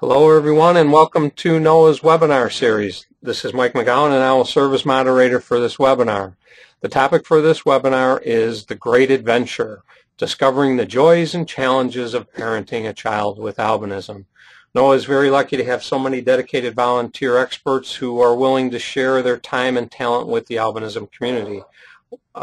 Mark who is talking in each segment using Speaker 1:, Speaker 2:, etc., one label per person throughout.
Speaker 1: Hello everyone and welcome to NOAA's webinar series. This is Mike McGowan and I will serve as moderator for this webinar. The topic for this webinar is The Great Adventure, Discovering the Joys and Challenges of Parenting a Child with Albinism. NOAA is very lucky to have so many dedicated volunteer experts who are willing to share their time and talent with the albinism community.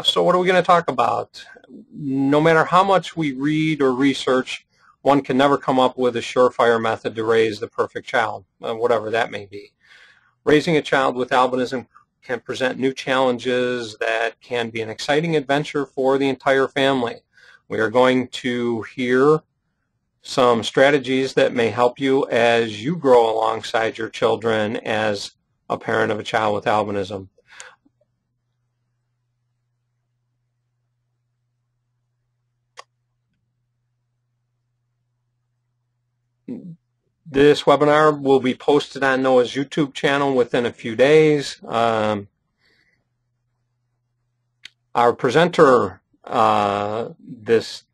Speaker 1: So what are we going to talk about? No matter how much we read or research, one can never come up with a surefire method to raise the perfect child, whatever that may be. Raising a child with albinism can present new challenges that can be an exciting adventure for the entire family. We are going to hear some strategies that may help you as you grow alongside your children as a parent of a child with albinism. This webinar will be posted on NOAA's YouTube channel within a few days. Our presenter for this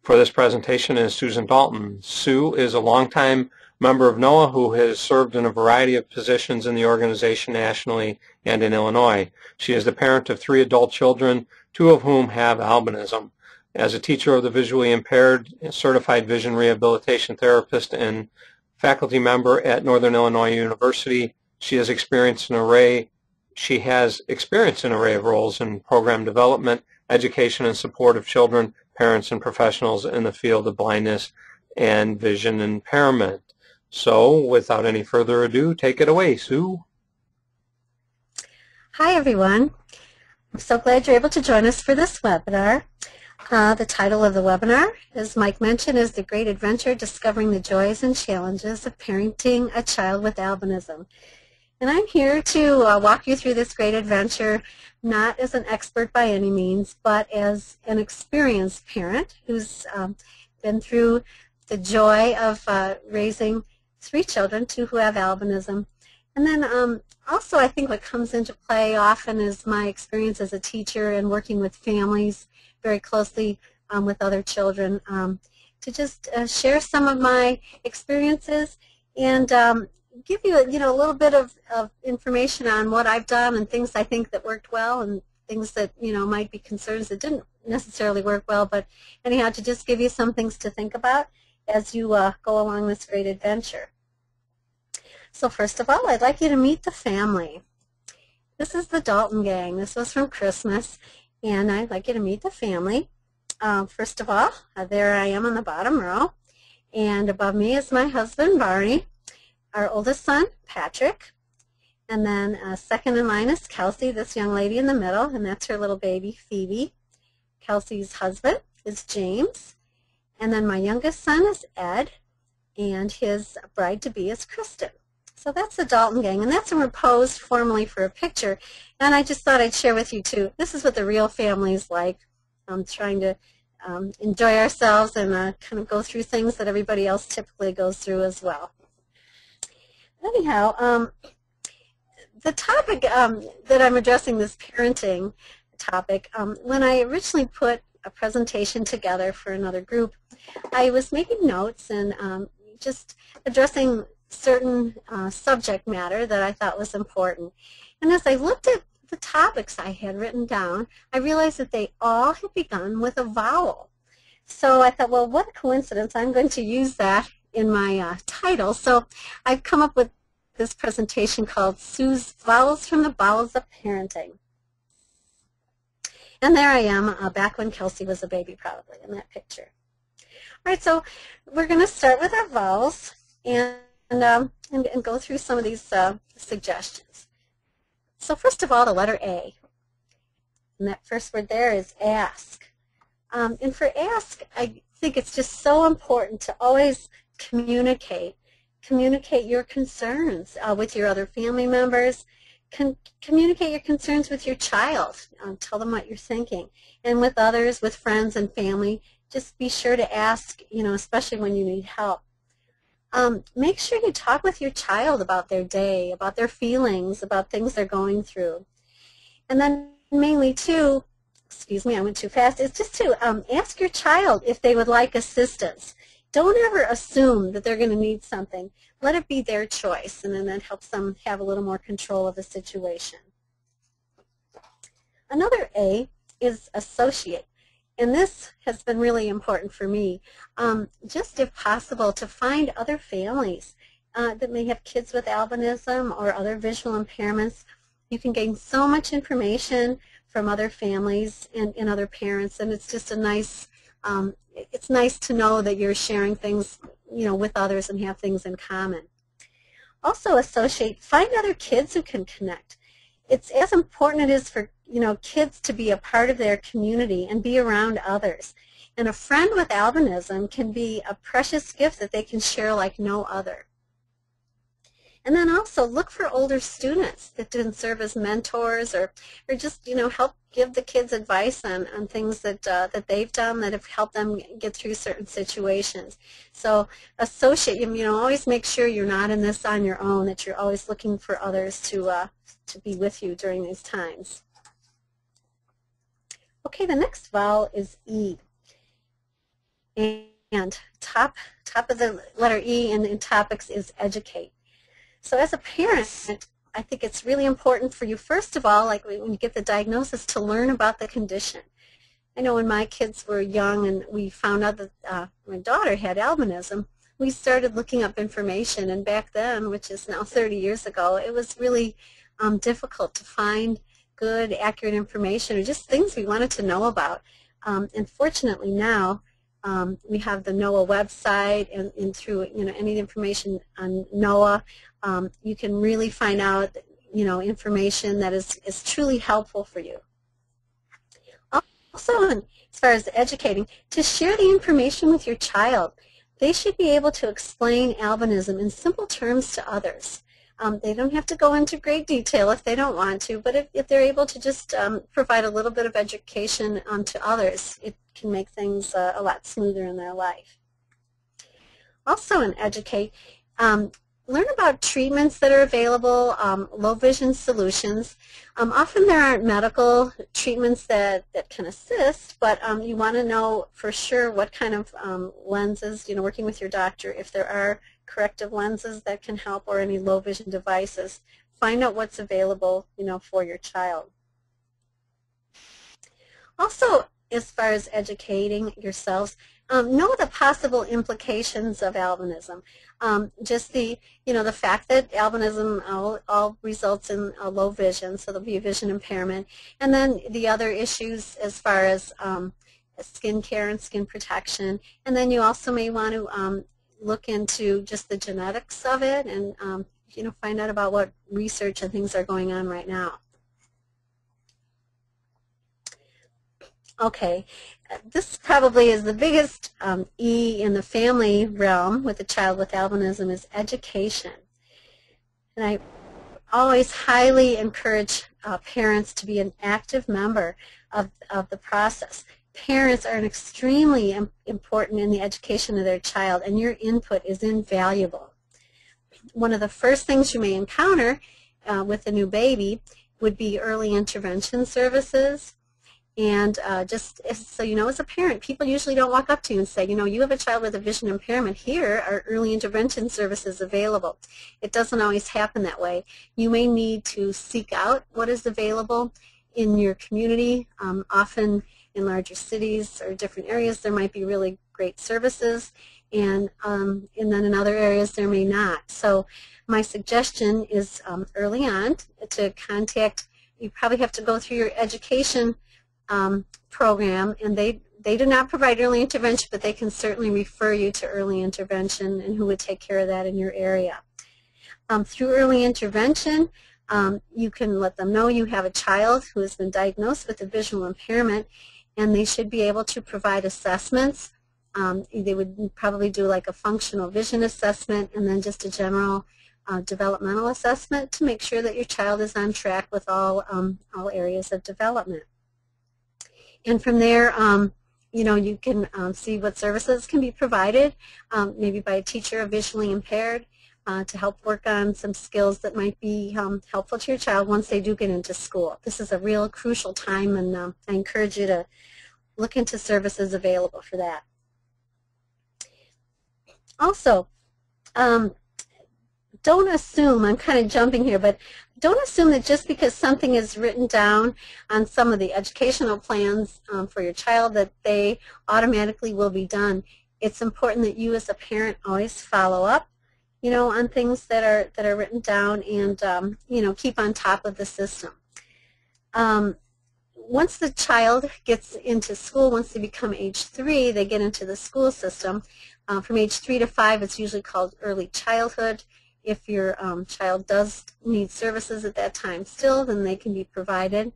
Speaker 1: presentation is Susan Dalton. Sue is a longtime member of NOAA who has served in a variety of positions in the organization nationally and in Illinois. She is the parent of 3 adult children, 2 of whom have albinism. As a teacher of the visually impaired, certified vision rehabilitation therapist, and faculty member at Northern Illinois University, she has experienced an array of roles in program development, education, and support of children, parents, and professionals in the field of blindness and vision impairment. So, without any further ado, take it away, Sue.
Speaker 2: Hi, everyone. I'm so glad you're able to join us for this webinar. The title of the webinar, as Mike mentioned, is The Great Adventure, Discovering the Joys and Challenges of Parenting a Child with Albinism. And I'm here to walk you through this great adventure, not as an expert by any means, but as an experienced parent who's been through the joy of raising 3 children, 2 who have albinism. And then also I think what comes into play often is my experience as a teacher and working with families very closely with other children, to just share some of my experiences and give you a little bit of information on what I've done and things I think that worked well and things that might be concerns that didn't necessarily work well, but anyhow, to just give you some things to think about as you go along this great adventure. So first of all, I'd like you to meet the family. This is the Dalton gang. This was from Christmas. And I'd like you to meet the family. First of all, there I am on the bottom row. And above me is my husband, Barney, our oldest son, Patrick. And then second in line is Kelsey, this young lady in the middle, and that's her little baby, Phoebe. Kelsey's husband is James. And then my youngest son is Ed, and his bride-to-be is Kristen. So that's the Dalton gang, and that's when we're posed formally for a picture. And I just thought I'd share with you, too. This is what the real family is like, trying to enjoy ourselves and kind of go through things that everybody else typically goes through as well. Anyhow, the topic that I'm addressing, this parenting topic, when I originally put a presentation together for another group, I was making notes and just addressing certain subject matter that I thought was important. And as I looked at the topics I had written down, I realized that they all had begun with a vowel. So I thought, well, what a coincidence. I'm going to use that in my title. So I've come up with this presentation called Sue's Vowels from the Bowels of Parenting. And there I am, back when Kelsey was a baby, probably, in that picture. All right, so we're going to start with our vowels and go through some of these suggestions. So first of all, the letter A. And that first word there is ask. And for ask, I think it's just so important to always communicate your concerns with your other family members. Communicate your concerns with your child. Tell them what you're thinking. And with others, with friends and family, just be sure to ask, especially when you need help. Make sure you talk with your child about their day, about their feelings, about things they're going through. And then mainly, too, excuse me, I went too fast, is just to ask your child if they would like assistance. Don't ever assume that they're going to need something. Let it be their choice, and then that helps them have a little more control of the situation. Another A is associate. And this has been really important for me. Just if possible, to find other families that may have kids with albinism or other visual impairments. You can gain so much information from other families and other parents, and it's just a nice, it's nice to know that you're sharing things, with others and have things in common. Also associate, find other kids who can connect. It's as important it is for kids to be a part of their community and be around others. And a friend with albinism can be a precious gift that they can share like no other. And then also look for older students that can serve as mentors or just help give the kids advice on things that they've done that have helped them get through certain situations. So associate, always make sure you're not in this on your own, that you're always looking for others to be with you during these times. Okay, the next vowel is E. And top of the letter E in topics is educate. So as a parent, I think it's really important for you, first of all, like when you get the diagnosis, to learn about the condition. I know when my kids were young and we found out that my daughter had albinism, we started looking up information, and back then, which is now 30 years ago, it was really difficult to find good, accurate information or just things we wanted to know about. And fortunately now, we have the NOAA website, and through any information on NOAA, you can really find out information that is truly helpful for you. Also, as far as educating, to share the information with your child. They should be able to explain albinism in simple terms to others. They don't have to go into great detail if they don't want to, but if they're able to just provide a little bit of education to others, it can make things a lot smoother in their life. Also in educate, learn about treatments that are available, low vision solutions. Often there aren't medical treatments that can assist, but you want to know for sure what kind of lenses, working with your doctor, if there are corrective lenses that can help or any low vision devices. Find out what's available, for your child. Also, as far as educating yourselves, know the possible implications of albinism. Just the fact that albinism all results in a low vision, so there'll be a vision impairment, and then the other issues as far as skin care and skin protection, and then you also may want to look into just the genetics of it and find out about what research and things are going on right now. Okay, this probably is the biggest E in the family realm with a child with albinism is education. And I always highly encourage parents to be an active member of the process. Parents are extremely important in the education of their child, and your input is invaluable. One of the first things you may encounter with a new baby would be early intervention services. And just so you know, as a parent, people usually don't walk up to you and say, you have a child with a vision impairment. Here are early intervention services available. It doesn't always happen that way. You may need to seek out what is available in your community. Often in larger cities or different areas, there might be really great services, and then in other areas there may not. So my suggestion is early on to contact, you probably have to go through your education program, and they do not provide early intervention, but they can certainly refer you to early intervention and who would take care of that in your area. Through early intervention, you can let them know you have a child who has been diagnosed with a visual impairment, and they should be able to provide assessments. They would probably do like a functional vision assessment and then just a general developmental assessment to make sure that your child is on track with all areas of development. And from there, you can see what services can be provided, maybe by a teacher of visually impaired, to help work on some skills that might be helpful to your child once they do get into school. This is a real crucial time, and I encourage you to look into services available for that. Also, don't assume, I'm kind of jumping here, but don't assume that just because something is written down on some of the educational plans for your child that they automatically will be done. It's important that you as a parent always follow up, on things that are written down and, keep on top of the system. Once the child gets into school, once they become age 3, they get into the school system. From age 3 to 5, it's usually called early childhood. If your child does need services at that time still, then they can be provided.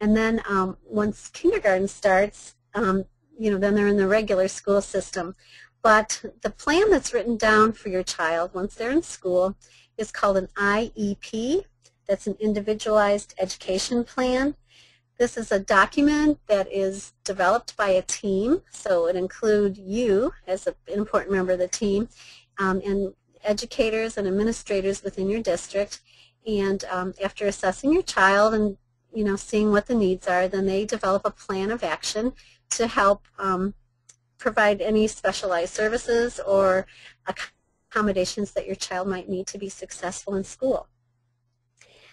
Speaker 2: And then once kindergarten starts, then they're in the regular school system. But the plan that's written down for your child once they're in school is called an IEP. That's an individualized education plan. This is a document that is developed by a team, so it includes you as an important member of the team, and educators and administrators within your district. And after assessing your child and seeing what the needs are, then they develop a plan of action to help provide any specialized services or accommodations that your child might need to be successful in school.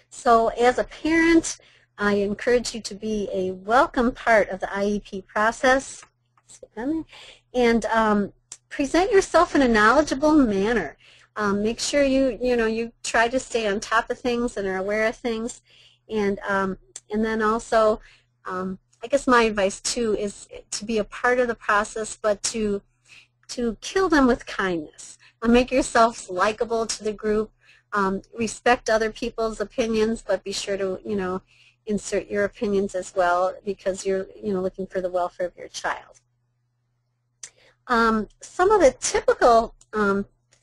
Speaker 2: So as a parent, I encourage you to be a welcome part of the IEP process and present yourself in a knowledgeable manner. Make sure you try to stay on top of things and are aware of things, and then also I guess my advice too is to be a part of the process, but to kill them with kindness. Make yourselves likable to the group. Respect other people's opinions, but be sure to insert your opinions as well, because you're looking for the welfare of your child. Some of the typical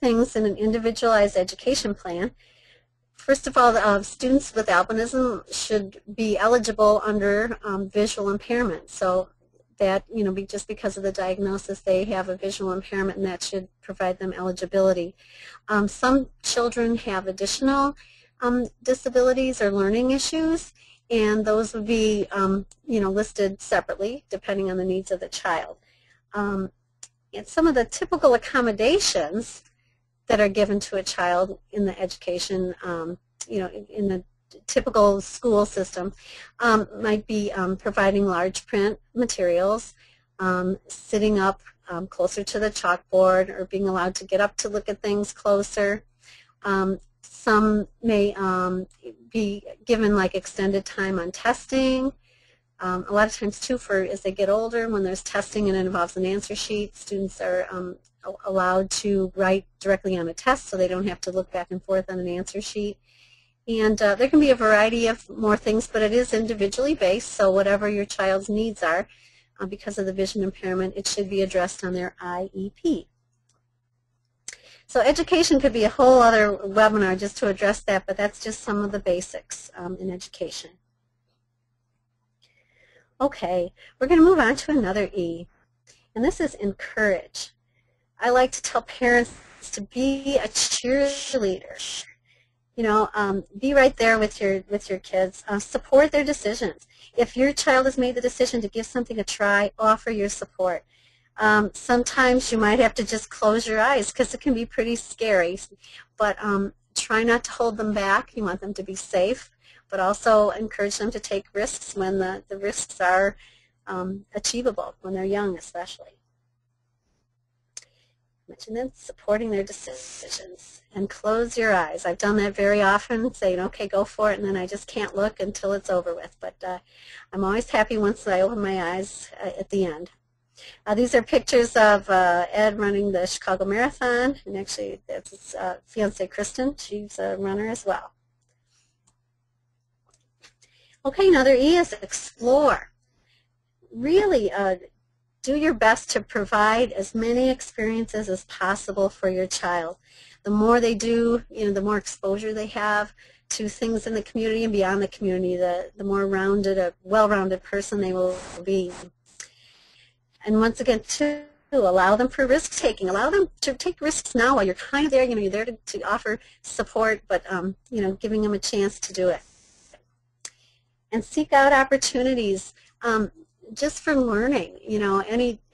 Speaker 2: things in an individualized education plan. First of all, students with albinism should be eligible under visual impairment. So that, just because of the diagnosis, they have a visual impairment, and that should provide them eligibility. Some children have additional disabilities or learning issues, and those would be, listed separately depending on the needs of the child. And some of the typical accommodations that are given to a child in the education, in the typical school system, might be providing large print materials, sitting up closer to the chalkboard, or being allowed to get up to look at things closer. Some may be given like extended time on testing. A lot of times too, as they get older, when there's testing and it involves an answer sheet, students are allowed to write directly on a test, so they don't have to look back and forth on an answer sheet. And there can be a variety of more things, but it is individually based, so whatever your child's needs are, because of the vision impairment, it should be addressed on their IEP. So education could be a whole other webinar just to address that, but that's just some of the basics in education. Okay, we're going to move on to another E, and this is encourage. I like to tell parents to be a cheerleader. Be right there with your kids. Support their decisions. If your child has made the decision to give something a try, offer your support. Sometimes you might have to just close your eyes because it can be pretty scary, but try not to hold them back. You want them to be safe, but also encourage them to take risks when the risks are achievable, when they're young especially. And then supporting their decisions, and close your eyes. I've done that very often, saying, okay, go for it, and then I just can't look until it's over with. But I'm always happy once I open my eyes at the end. These are pictures of Ed running the Chicago Marathon, and actually that's his fiancée, Kristen. She's a runner as well. Okay, another E is explore. Really do your best to provide as many experiences as possible for your child. The more they do, the more exposure they have to things in the community and beyond the community, the more well-rounded person they will be. And once again, too, allow them for risk-taking. Allow them to take risks now while you're kind of there. You're there to offer support, but giving them a chance to do it. And seek out opportunities. Just for learning,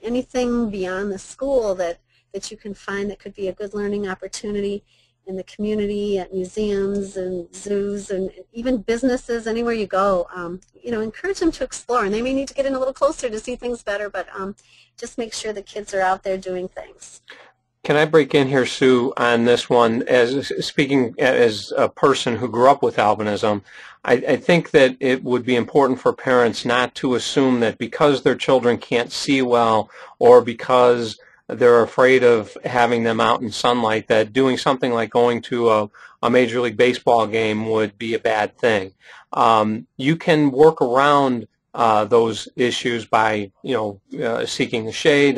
Speaker 2: anything beyond the school that that you can find that could be a good learning opportunity in the community, at museums and zoos and even businesses, anywhere you go. You know, encourage them to explore, and they may need to get in a little closer to see things better, but just make sure the kids are out there doing things.
Speaker 1: Can I break in here, Sue, on this one? As speaking as a person who grew up with albinism, I think that it would be important for parents not to assume that because their children can't see well or because they're afraid of having them out in sunlight, that doing something like going to a Major League Baseball game would be a bad thing. You can work around those issues by, seeking the shade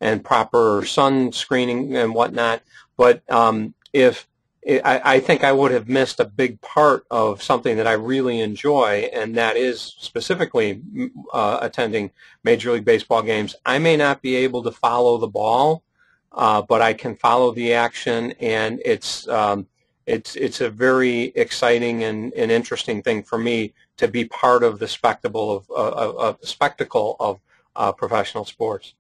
Speaker 1: and proper sun screening and whatnot. But I think I would have missed a big part of something that I really enjoy, and that is specifically attending Major League Baseball games. I may not be able to follow the ball, but I can follow the action, and it's a very exciting and interesting thing for me to be part of the spectacle of professional sports.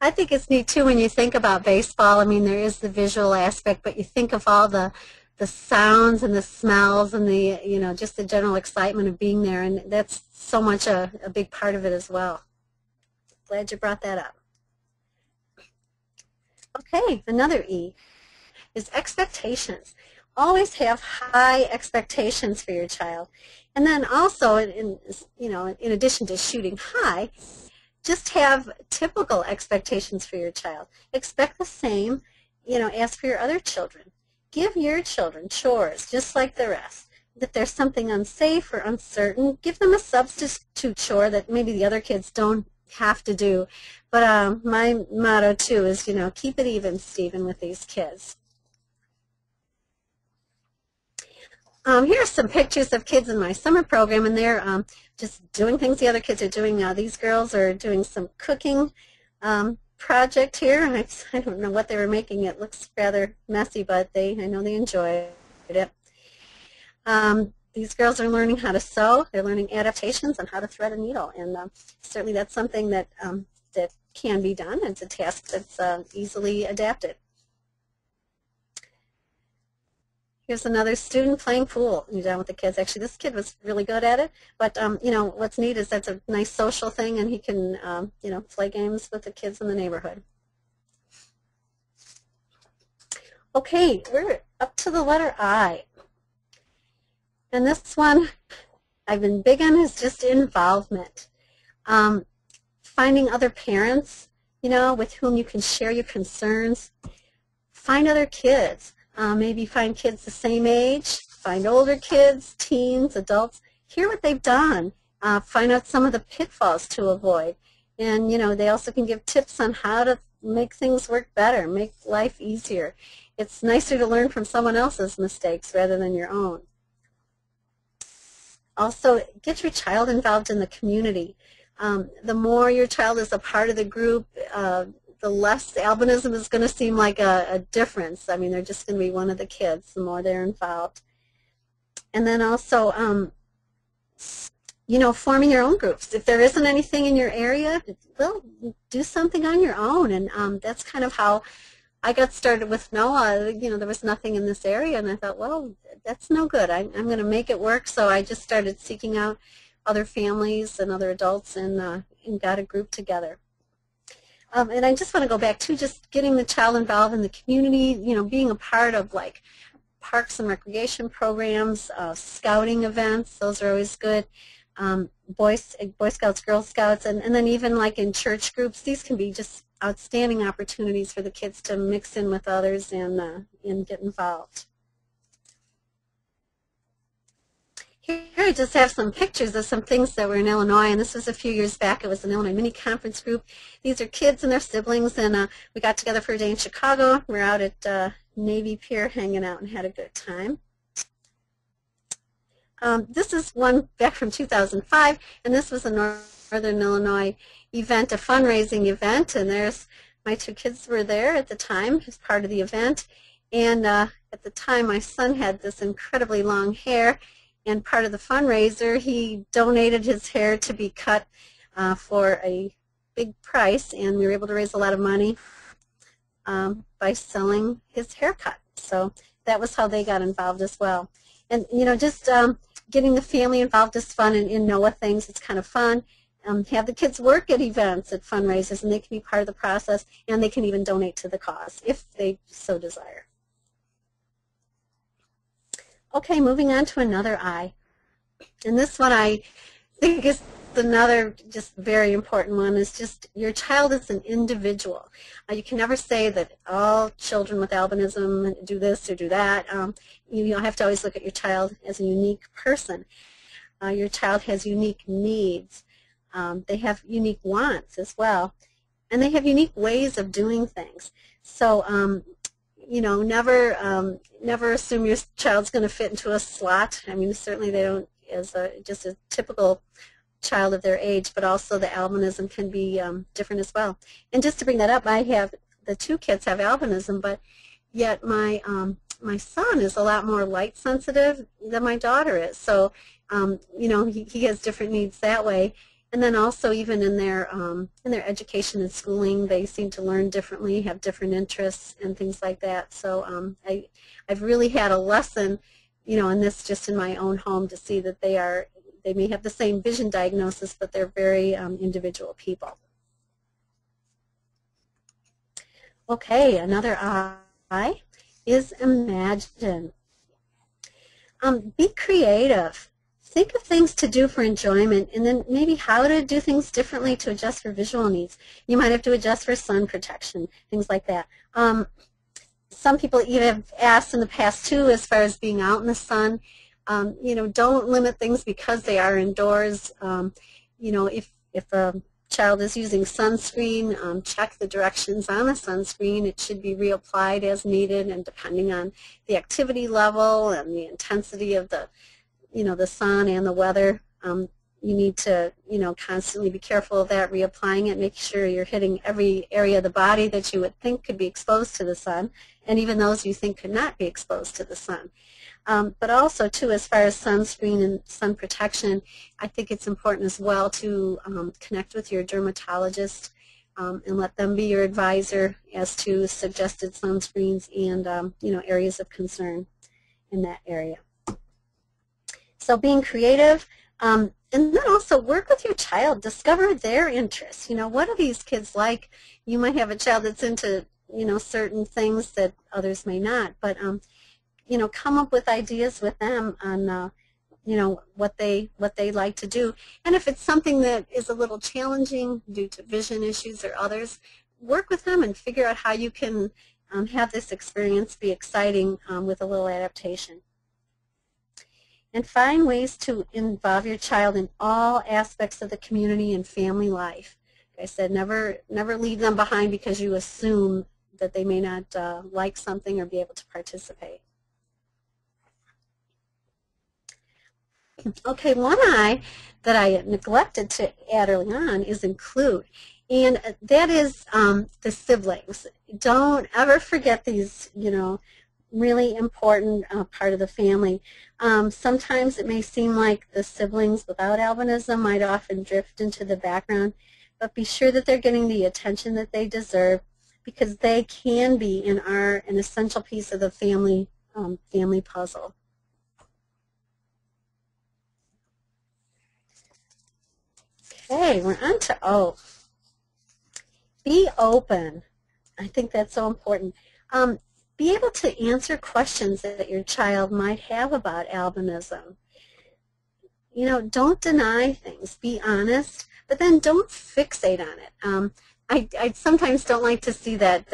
Speaker 2: I think it's neat too when you think about baseball. I mean, there is the visual aspect, but you think of all the sounds and the smells and the, just the general excitement of being there, and that's so much a big part of it as well. Glad you brought that up. Okay, another E is expectations. Always have high expectations for your child. And then also, in addition to shooting high, just have typical expectations for your child. Expect the same, as for your other children. Give your children chores just like the rest. If there's something unsafe or uncertain, give them a substitute chore that maybe the other kids don't have to do. But my motto, too, is, keep it even, Stephen, with these kids. Here are some pictures of kids in my summer program, and they're just doing things the other kids are doing now. These girls are doing some cooking project here. I don't know what they were making. It looks rather messy, but I know they enjoyed it. These girls are learning how to sew. They're learning adaptations on how to thread a needle, and certainly that's something that that can be done. It's a task that's easily adapted. Here's another student playing pool. You're down with the kids. Actually, this kid was really good at it. But, what's neat is that's a nice social thing, and he can, play games with the kids in the neighborhood. Okay, we're up to the letter I. And this one I've been big on is just involvement. Finding other parents, with whom you can share your concerns. Find other kids. Maybe find kids the same age, find older kids, teens, adults, hear what they've done, find out some of the pitfalls to avoid. And, they also can give tips on how to make things work better, make life easier. It's nicer to learn from someone else's mistakes rather than your own. Also, get your child involved in the community. The more your child is a part of the group, the less albinism is going to seem like a difference. I mean, they're just going to be one of the kids the more they're involved. And then also, forming your own groups. If there isn't anything in your area, well, do something on your own. And that's kind of how I got started with Noah. There was nothing in this area, and I thought, well, that's no good. I'm going to make it work. So I just started seeking out other families and other adults and got a group together. And I just want to go back to just getting the child involved in the community, being a part of like parks and recreation programs, scouting events, those are always good, Boy Scouts, Girl Scouts, and then even like in church groups, these can be just outstanding opportunities for the kids to mix in with others and get involved. Here I just have some pictures of some things that were in Illinois, and this was a few years back. It was an Illinois mini conference group. These are kids and their siblings, and we got together for a day in Chicago. We're out at Navy Pier hanging out and had a good time. This is one back from 2005, and this was a Northern Illinois event, a fundraising event, and there's my two kids were there at the time as part of the event. And at the time, my son had this incredibly long hair, and part of the fundraiser, he donated his hair to be cut for a big price, and we were able to raise a lot of money. by selling his haircut. So that was how they got involved as well. And, just getting the family involved is fun, and in NOAA things, it's kind of fun. Have the kids work at events, at fundraisers, and they can be part of the process, and they can even donate to the cause if they so desire. Okay, moving on to another I. And this one I think is another just very important one, is just your child is an individual. You can never say that all children with albinism do this or do that. You have to always look at your child as a unique person. Your child has unique needs. They have unique wants as well. And they have unique ways of doing things. So, never assume your child's going to fit into a slot. I mean, certainly they don't as just a typical child of their age, but also the albinism can be different as well. And just to bring that up, the two kids have albinism, but yet my son is a lot more light sensitive than my daughter is. So, he has different needs that way. And then also even in their education and schooling, they seem to learn differently, have different interests and things like that. So I've really had a lesson, in this just in my own home to see that they may have the same vision diagnosis, but they're very individual people. Okay, another I is imagine. Be creative. Think of things to do for enjoyment, and then maybe how to do things differently to adjust for visual needs. You might have to adjust for sun protection, things like that. Some people even have asked in the past too, as far as being out in the sun, don't limit things because they are indoors. If a child is using sunscreen, check the directions on the sunscreen. It should be reapplied as needed, and depending on the activity level and the intensity of the sun and the weather, you need to, constantly be careful of that, reapplying it, make sure you're hitting every area of the body that you would think could be exposed to the sun, and even those you think could not be exposed to the sun. But also, too, as far as sunscreen and sun protection, I think it's important as well to connect with your dermatologist and let them be your advisor as to suggested sunscreens and, areas of concern in that area. So being creative, and then also work with your child. Discover their interests. What are these kids like? You might have a child that's into, certain things that others may not. But, come up with ideas with them on, what they like to do. And if it's something that is a little challenging due to vision issues or others, work with them and figure out how you can have this experience be exciting with a little adaptation. And find ways to involve your child in all aspects of the community and family life. Like I said, never leave them behind because you assume that they may not like something or be able to participate. Okay, one I that I neglected to add early on is include. And that is the siblings. Don't ever forget these, really important part of the family. Sometimes it may seem like the siblings without albinism might often drift into the background, but be sure that they're getting the attention that they deserve, because they can be and are an essential piece of the family puzzle. Okay, we're on to O. Be open. I think that's so important. Be able to answer questions that your child might have about albinism. Don't deny things. Be honest, but then don't fixate on it. I sometimes don't like to see that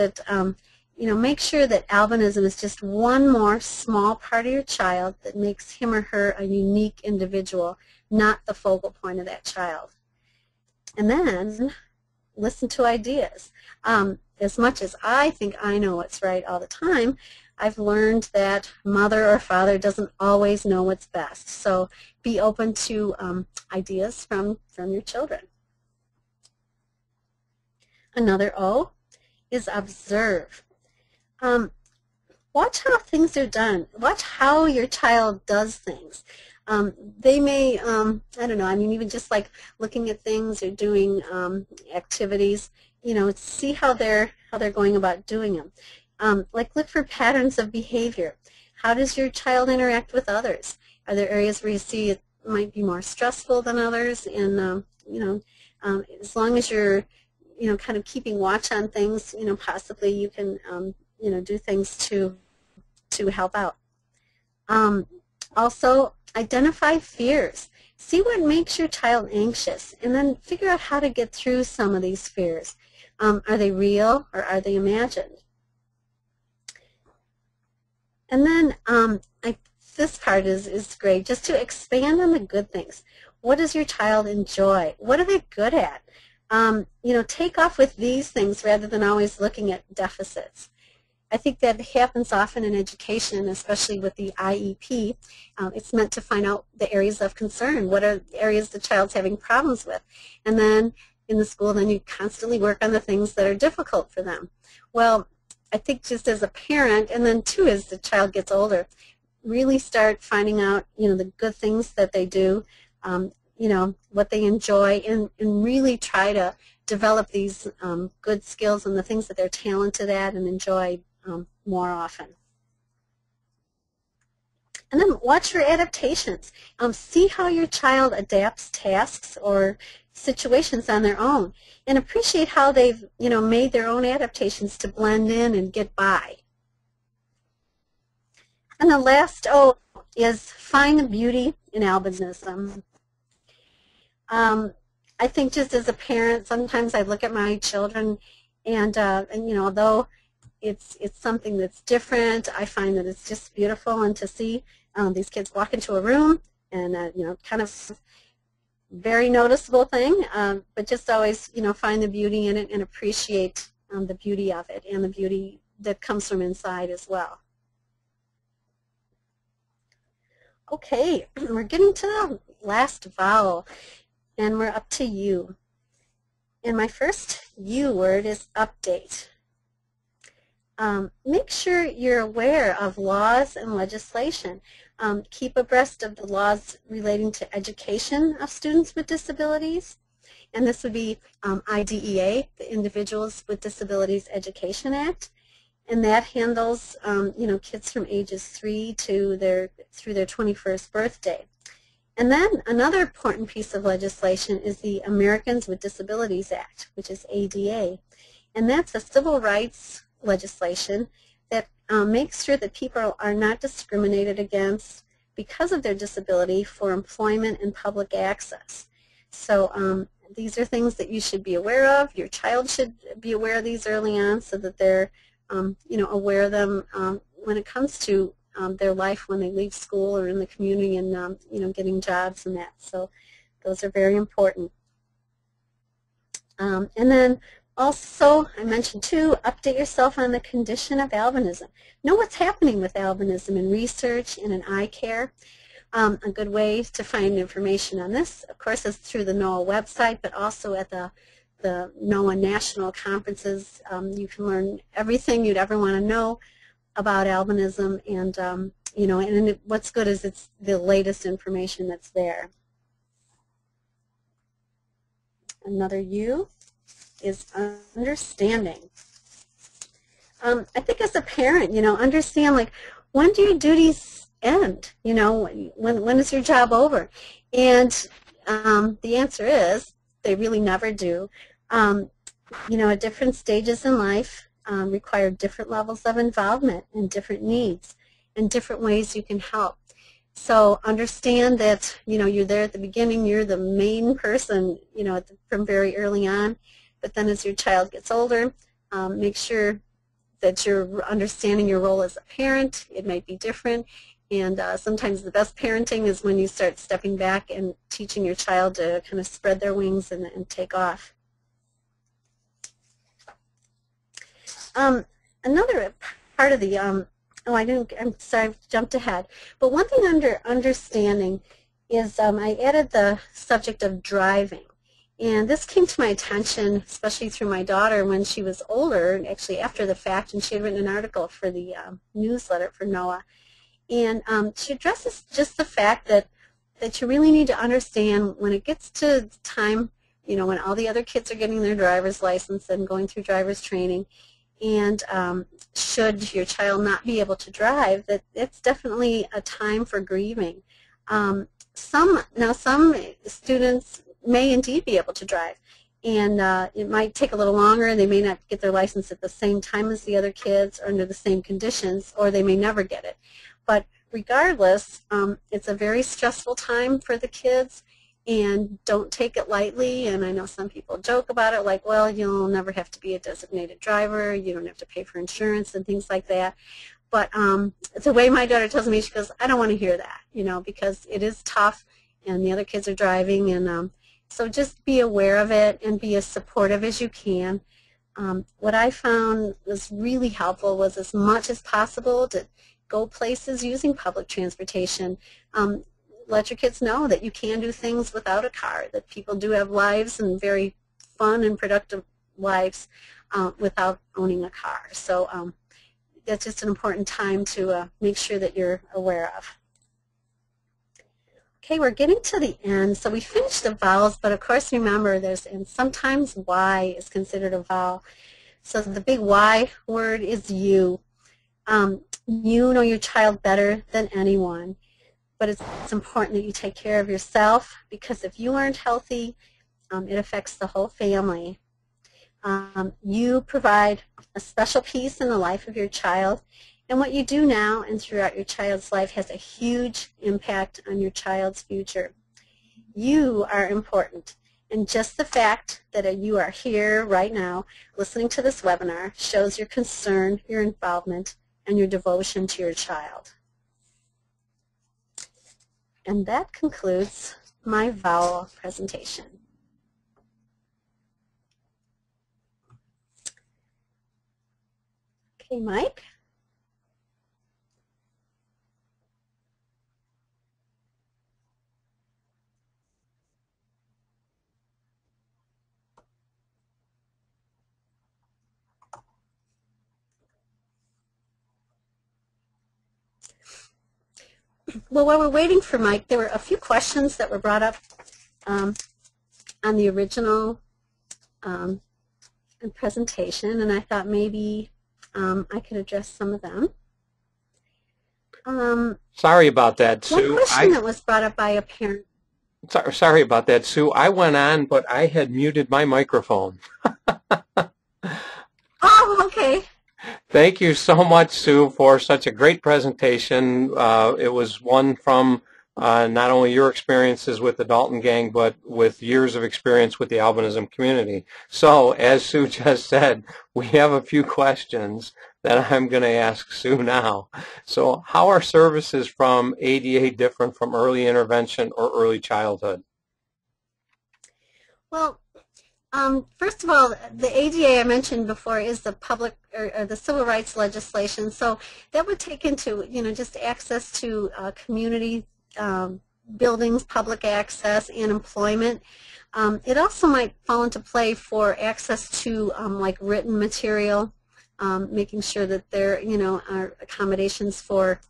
Speaker 2: make sure that albinism is just one more small part of your child that makes him or her a unique individual, not the focal point of that child. And then listen to ideas. As much as I think I know what's right all the time, I've learned that mother or father doesn't always know what's best. So be open to ideas from your children. Another O is observe. Watch how things are done. Watch how your child does things. They may, I don't know, I mean, even just like looking at things or doing activities, see how they're going about doing them. Like look for patterns of behavior. How does your child interact with others? Are there areas where you see it might be more stressful than others? And, as long as you're, kind of keeping watch on things, possibly you can, do things to help out. Also, identify fears. See what makes your child anxious, and then figure out how to get through some of these fears. Are they real or are they imagined? And then this part is great, just to expand on the good things. What does your child enjoy? What are they good at? Take off with these things rather than always looking at deficits. I think that happens often in education, especially with the IEP. It's meant to find out the areas of concern. What are the areas the child's having problems with? And then in the school, then you constantly work on the things that are difficult for them. Well, I think just as a parent, and then too as the child gets older, really start finding out, the good things that they do, what they enjoy, and really try to develop these good skills and the things that they're talented at and enjoy more often. And then watch for adaptations. See how your child adapts tasks or situations on their own, and appreciate how they've made their own adaptations to blend in and get by. And the last is find the beauty in albinism. I think just as a parent, sometimes I look at my children, and although it's something that's different, I find that it's just beautiful, and to see these kids walk into a room and kind of very noticeable thing, but just always find the beauty in it and appreciate the beauty of it and the beauty that comes from inside as well. Okay, we're getting to the last vowel, and we're up to U. And my first U word is update. Make sure you're aware of laws and legislation. Keep abreast of the laws relating to education of students with disabilities. And this would be IDEA, the Individuals with Disabilities Education Act. And that handles kids from ages 3 to through their 21st birthday. And then another important piece of legislation is the Americans with Disabilities Act, which is ADA. And that's a civil rights legislation that makes sure that people are not discriminated against because of their disability for employment and public access. So these are things that you should be aware of. Your child should be aware of these early on so that they're aware of them when it comes to their life when they leave school or in the community and getting jobs and that. So those are very important. And then also, I mentioned too, update yourself on the condition of albinism. Know what's happening with albinism in research and in eye care. A good way to find information on this, of course, is through the NOAA website, but also at the NOAA national conferences. You can learn everything you'd ever want to know about albinism, and and what's good is it's the latest information that's there. Another U is understanding. I think as a parent, understand, like, when do your duties end? When is your job over? And the answer is they really never do. At different stages in life require different levels of involvement and different needs and different ways you can help. So understand that, you're there at the beginning, you're the main person, from very early on. But then as your child gets older, make sure that you're understanding your role as a parent. It might be different. And sometimes the best parenting is when you start stepping back and teaching your child to kind of spread their wings and take off. Another part of the, I'm sorry, I jumped ahead. But one thing under understanding is I added the subject of driving. And this came to my attention, especially through my daughter when she was older, actually after the fact, and she had written an article for the newsletter for NOAA. And she addresses just the fact that that you really need to understand when it gets to time, you know, when all the other kids are getting their driver's license and going through driver's training, and should your child not be able to drive, that it's definitely a time for grieving. Some students may indeed be able to drive, and it might take a little longer, and they may not get their license at the same time as the other kids or under the same conditions, or they may never get it. But regardless, it's a very stressful time for the kids, and don't take it lightly. And I know some people joke about it, like, well, you'll never have to be a designated driver, you don't have to pay for insurance and things like that. But the way my daughter tells me, she goes, I don't want to hear that, you know, because it is tough, and the other kids are driving, and so just be aware of it and be as supportive as you can. What I found was really helpful was, as much as possible, to go places using public transportation. Let your kids know that you can do things without a car, that people do have lives, and very fun and productive lives, without owning a car. So that's just an important time to make sure that you're aware of. Okay, we're getting to the end. So we finished the vowels, but of course remember and sometimes Y is considered a vowel. So the big Y word is you. You know your child better than anyone, but it's important that you take care of yourself, because if you aren't healthy, it affects the whole family. You provide a special piece in the life of your child, and what you do now and throughout your child's life has a huge impact on your child's future. You are important, and just the fact that you are here right now listening to this webinar shows your concern, your involvement, and your devotion to your child. And that concludes my vowel presentation. Okay, Mike? Well, while we're waiting for Mike, there were a few questions that were brought up on the original presentation, and I thought maybe I could address some of them.
Speaker 1: Sorry about that, Sue.
Speaker 2: One question that was brought up by a parent.
Speaker 1: Sorry about that, Sue. I went on, but I had muted my microphone.
Speaker 2: Oh, okay.
Speaker 1: Thank you so much, Sue, for such a great presentation. It was one from not only your experiences with the Dalton gang, but with years of experience with the albinism community. So, as Sue just said, we have a few questions that I'm going to ask Sue now. So, how are services from ADA different from early intervention or early childhood?
Speaker 2: Well, first of all, the ADA I mentioned before is the public or the civil rights legislation. So that would take into, you know, just access to community buildings, public access, and employment. It also might fall into play for access to like written material, making sure that there, you know, are accommodations for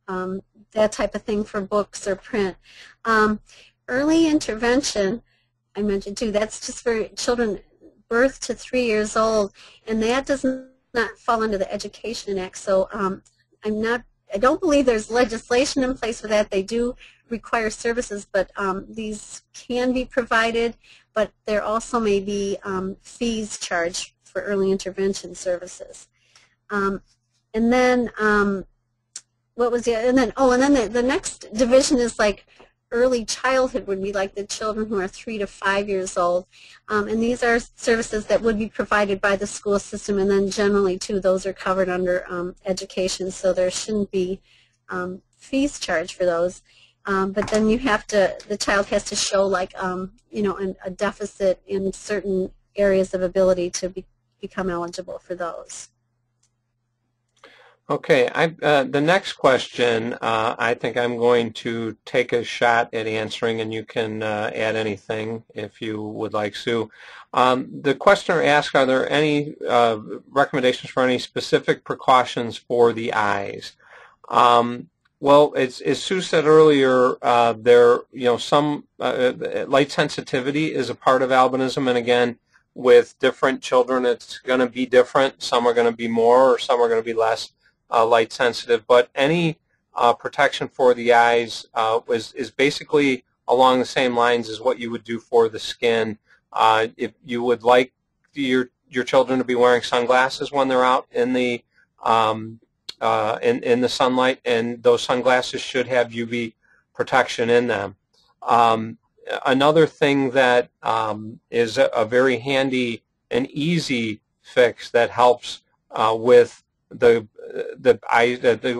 Speaker 2: that type of thing for books or print. Early intervention, I mentioned too, that's just for children birth to 3 years old, and that does not fall under the Education Act. So I don't believe there's legislation in place for that. They do require services, but these can be provided, but there also may be fees charged for early intervention services. And then what was the, and then the next division is like early childhood, would be like the children who are 3 to 5 years old, and these are services that would be provided by the school system, and then generally too those are covered under education, so there shouldn't be fees charged for those. But then you have to, the child has to show like you know, a deficit in certain areas of ability to become eligible for those.
Speaker 1: Okay, the next question, I think I'm going to take a shot at answering, and you can add anything if you would like, Sue. The questioner asks, are there any recommendations for any specific precautions for the eyes? Well, as Sue said earlier, some light sensitivity is a part of albinism, and again, with different children, it's going to be different. Some are going to be more, or some are going to be less light sensitive. But any protection for the eyes is basically along the same lines as what you would do for the skin. If you would like your children to be wearing sunglasses when they're out in the in the sunlight, and those sunglasses should have UV protection in them. Another thing that is a very handy and easy fix that helps with the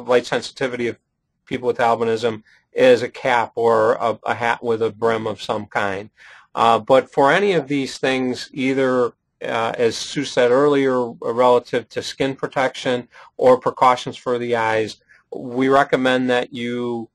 Speaker 1: light sensitivity of people with albinism is a cap or a hat with a brim of some kind. But for any of these things, either as Sue said earlier, relative to skin protection or precautions for the eyes, we recommend that you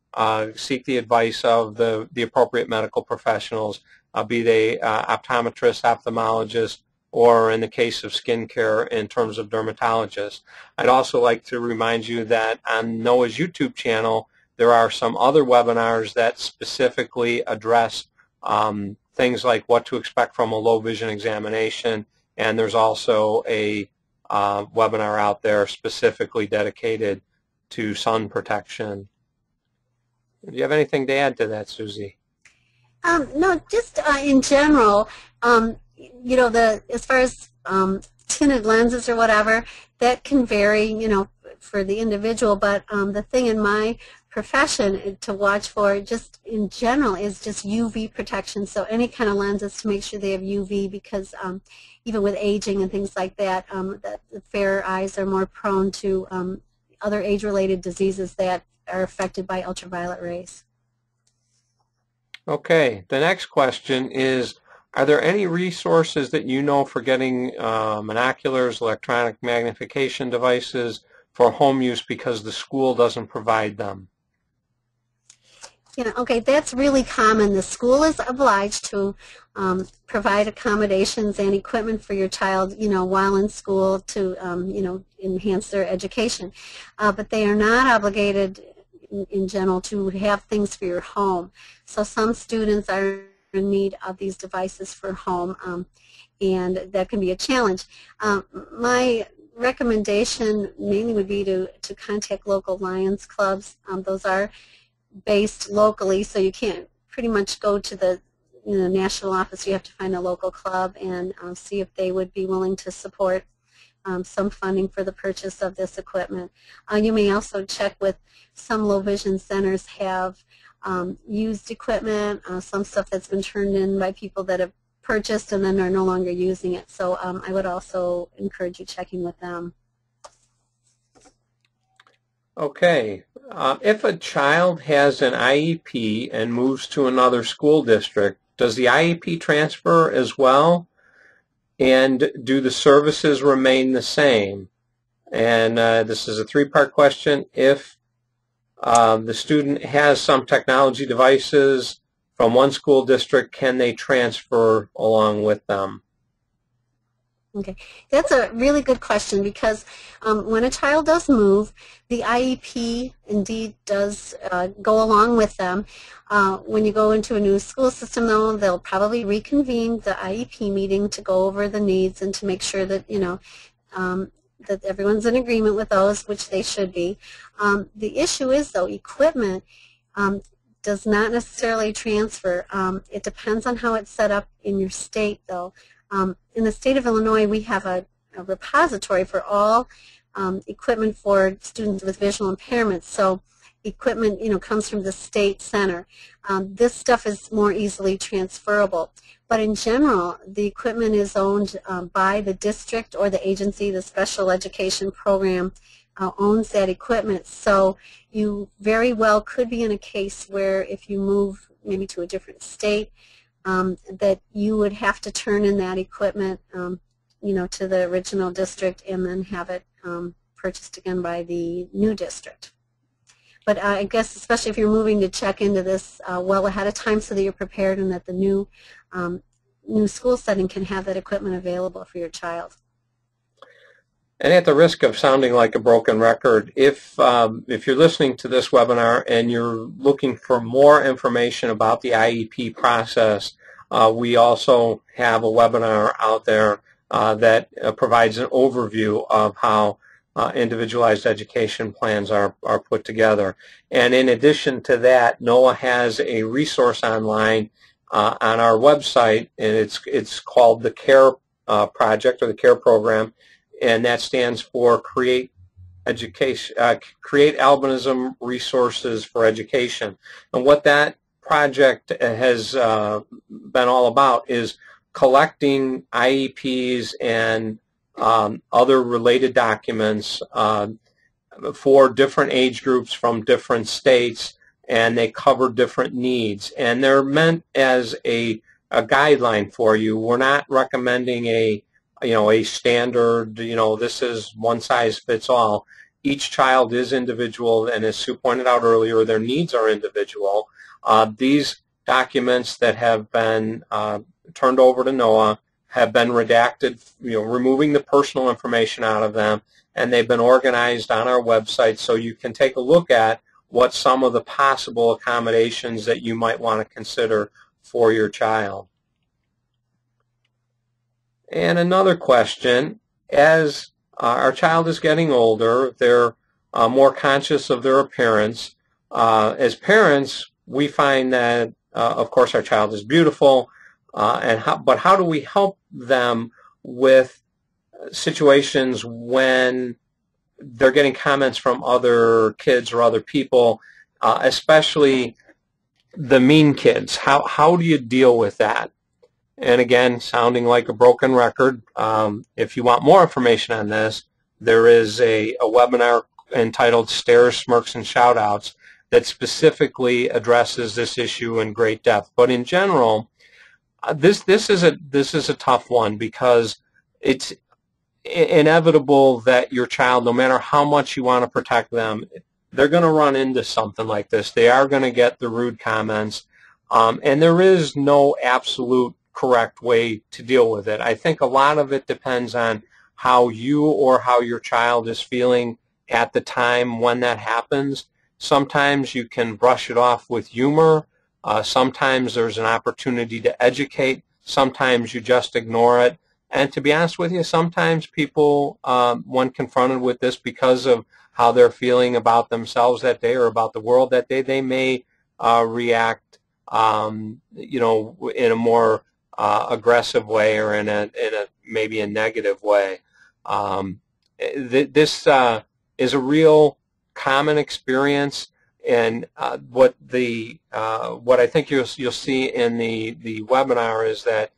Speaker 1: seek the advice of the appropriate medical professionals, be they optometrists, ophthalmologists, or in the case of skincare, in terms of dermatologists. I'd also like to remind you that on NOAA's YouTube channel, there are some other webinars that specifically address things like what to expect from a low vision examination, and there's also a webinar out there specifically dedicated to sun protection. Do you have anything to add to that, Susie?
Speaker 2: No, just in general, you know, as far as tinted lenses or whatever, that can vary, you know, for the individual. But the thing in my profession to watch for just in general is just UV protection. So any kind of lenses to make sure they have UV, because even with aging and things like that, the fair eyes are more prone to other age-related diseases that are affected by ultraviolet rays.
Speaker 1: Okay, the next question is, are there any resources that you know for getting monoculars, electronic magnification devices for home use because the school doesn't provide them?
Speaker 2: Yeah, okay, that's really common. The school is obliged to provide accommodations and equipment for your child, you know, while in school to, you know, enhance their education. But they are not obligated in general to have things for your home. So some students are in need of these devices for home, and that can be a challenge. My recommendation mainly would be to contact local Lions clubs. Those are based locally, so you can't pretty much go to the national office. You have to find a local club and see if they would be willing to support some funding for the purchase of this equipment. You may also check with some low vision centers have used equipment, some stuff that's been turned in by people that have purchased and then are no longer using it. So I would also encourage you checking with them.
Speaker 1: Okay, if a child has an IEP and moves to another school district, does the IEP transfer as well? And do the services remain the same? And this is a three-part question. If the student has some technology devices from one school district, can they transfer along with them?
Speaker 2: Okay, that's a really good question, because when a child does move, the IEP indeed does go along with them. When you go into a new school system, though, they'll probably reconvene the IEP meeting to go over the needs and to make sure that, you know, that everyone's in agreement with those, which they should be. The issue is, though, equipment does not necessarily transfer. It depends on how it's set up in your state, though. In the state of Illinois, we have a repository for all equipment for students with visual impairments. So equipment, you know, comes from the state center. This stuff is more easily transferable. But in general, the equipment is owned by the district or the agency. The special education program owns that equipment. So you very well could be in a case where if you move maybe to a different state, that you would have to turn in that equipment, you know, to the original district and then have it purchased again by the new district. But I guess especially if you're moving, to check into this well ahead of time so that you're prepared and that the new school setting can have that equipment available for your child.
Speaker 1: And at the risk of sounding like a broken record, if you're listening to this webinar and you're looking for more information about the IEP process, we also have a webinar out there that provides an overview of how individualized education plans are put together. And in addition to that, NOAA has a resource online on our website, and it's called the CARE project, or the CARE program, and that stands for Create Albinism Resources for Education. And what that project has been all about is collecting IEPs and other related documents for different age groups from different states, and they cover different needs. And they're meant as a guideline for you. We're not recommending a standard, this is one size fits all. Each child is individual, and as Sue pointed out earlier, their needs are individual. These documents that have been turned over to NOAA have been redacted, removing the personal information out of them, and they've been organized on our website so you can take a look at what some of the possible accommodations that you might want to consider for your child. And another question, as our child is getting older, they're more conscious of their appearance. As parents, we find that, of course, our child is beautiful, but how do we help them with situations when they're getting comments from other kids or other people, especially the mean kids? How do you deal with that? And again, sounding like a broken record, if you want more information on this, there is a webinar entitled Stares, Smirks, and Shoutouts that specifically addresses this issue in great depth. But in general, this is a tough one, because it's inevitable that your child, no matter how much you want to protect them, they're going to run into something like this. They are going to get the rude comments, and there is no absolute correct way to deal with it. I think a lot of it depends on how you or how your child is feeling at the time when that happens. Sometimes you can brush it off with humor. Sometimes there's an opportunity to educate. Sometimes you just ignore it. And to be honest with you, sometimes people, when confronted with this, because of how they're feeling about themselves that day or about the world that day, they may react, in a more aggressive way, or in a maybe a negative way. This is a real common experience, and what I think you'll see in the webinar is that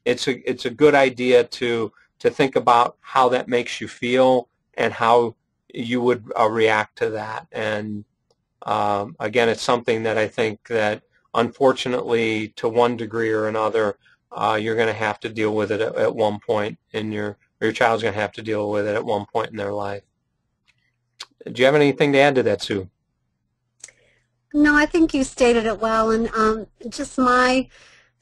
Speaker 1: it's a good idea to think about how that makes you feel and how you would react to that. And again, it's something that I think that, unfortunately, to one degree or another, you're going to have to deal with it at one point in your child's going to have to deal with it at one point in their life. Do you have anything to add to that, Sue?
Speaker 2: No, I think you stated it well, and just my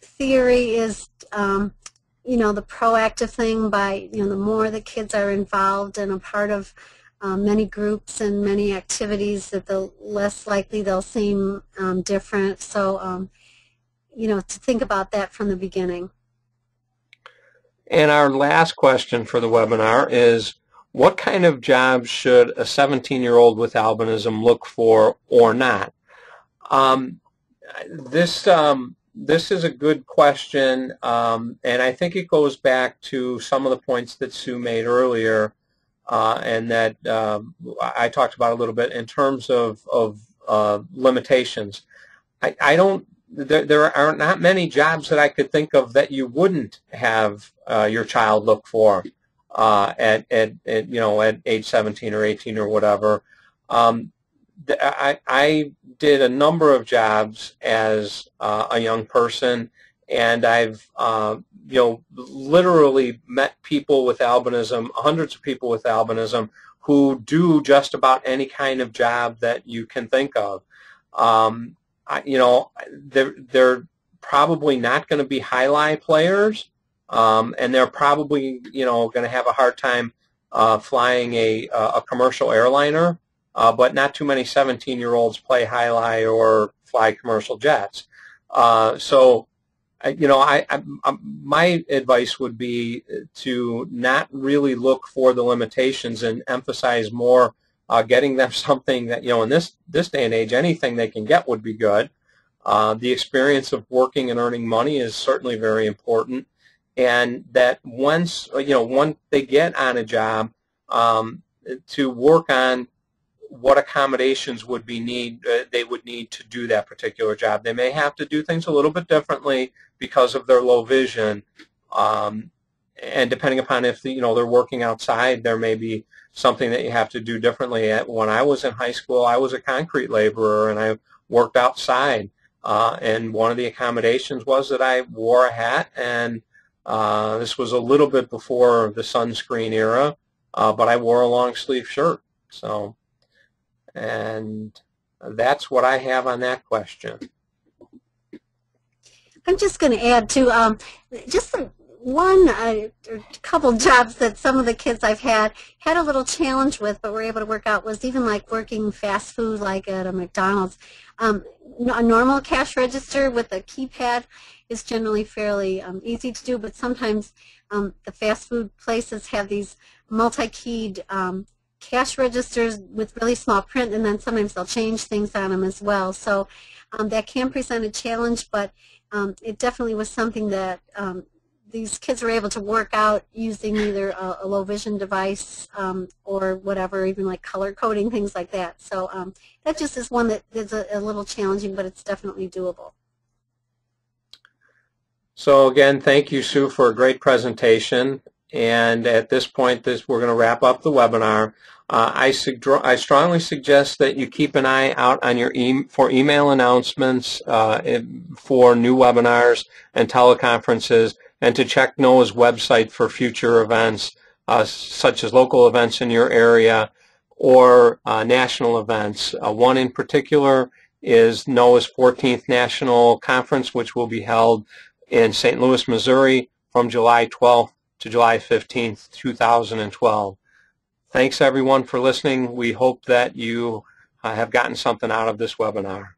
Speaker 2: theory is, the proactive thing, by, the more the kids are involved and a part of many groups and many activities, that the less likely they'll seem different. So, to think about that from the beginning.
Speaker 1: And our last question for the webinar is, what kind of jobs should a 17-year-old with albinism look for or not? This is a good question, and I think it goes back to some of the points that Sue made earlier, and that I talked about a little bit in terms of limitations. There are not many jobs that I could think of that you wouldn't have your child look for at age 17 or 18 or whatever. I did a number of jobs as a young person, and I've literally met people with albinism, hundreds of people with albinism, who do just about any kind of job that you can think of. They're probably not going to be highlight players, and they're probably going to have a hard time flying a commercial airliner, but not too many 17-year-olds play jai-alai or fly commercial jets. So, you know, my advice would be to not really look for the limitations and emphasize more getting them something that, you know, in this day and age, anything they can get would be good. The experience of working and earning money is certainly very important, and that once, you know, once they get on a job, to work on what accommodations would be they would need to do that particular job. They may have to do things a little bit differently because of their low vision, and depending upon if, you know, they're working outside, there may be something that you have to do differently. When I was in high school, I was a concrete laborer and I worked outside, and one of the accommodations was that I wore a hat, and this was a little bit before the sunscreen era, but I wore a long sleeve shirt. So, and that's what I have on that question.
Speaker 2: I'm just going to add to just one or couple jobs that some of the kids I've had a little challenge with, but were able to work out, was even like working fast food, like at a McDonald's. A normal cash register with a keypad is generally fairly easy to do, but sometimes the fast food places have these multi-keyed cash registers with really small print, and then sometimes they'll change things on them as well. So that can present a challenge, but it definitely was something that these kids were able to work out using either a low vision device or whatever, even like color coding, things like that. So that just is one that is a little challenging, but it's definitely doable.
Speaker 1: So again, thank you, Sue, for a great presentation. And at this point, we're going to wrap up the webinar. I strongly suggest that you keep an eye out on your for email announcements for new webinars and teleconferences, and to check NOAA's website for future events, such as local events in your area or national events. One in particular is NOAA's 14th National Conference, which will be held in St. Louis, Missouri from July 12th to July 15th, 2012. Thanks, everyone, for listening. We hope that you have gotten something out of this webinar.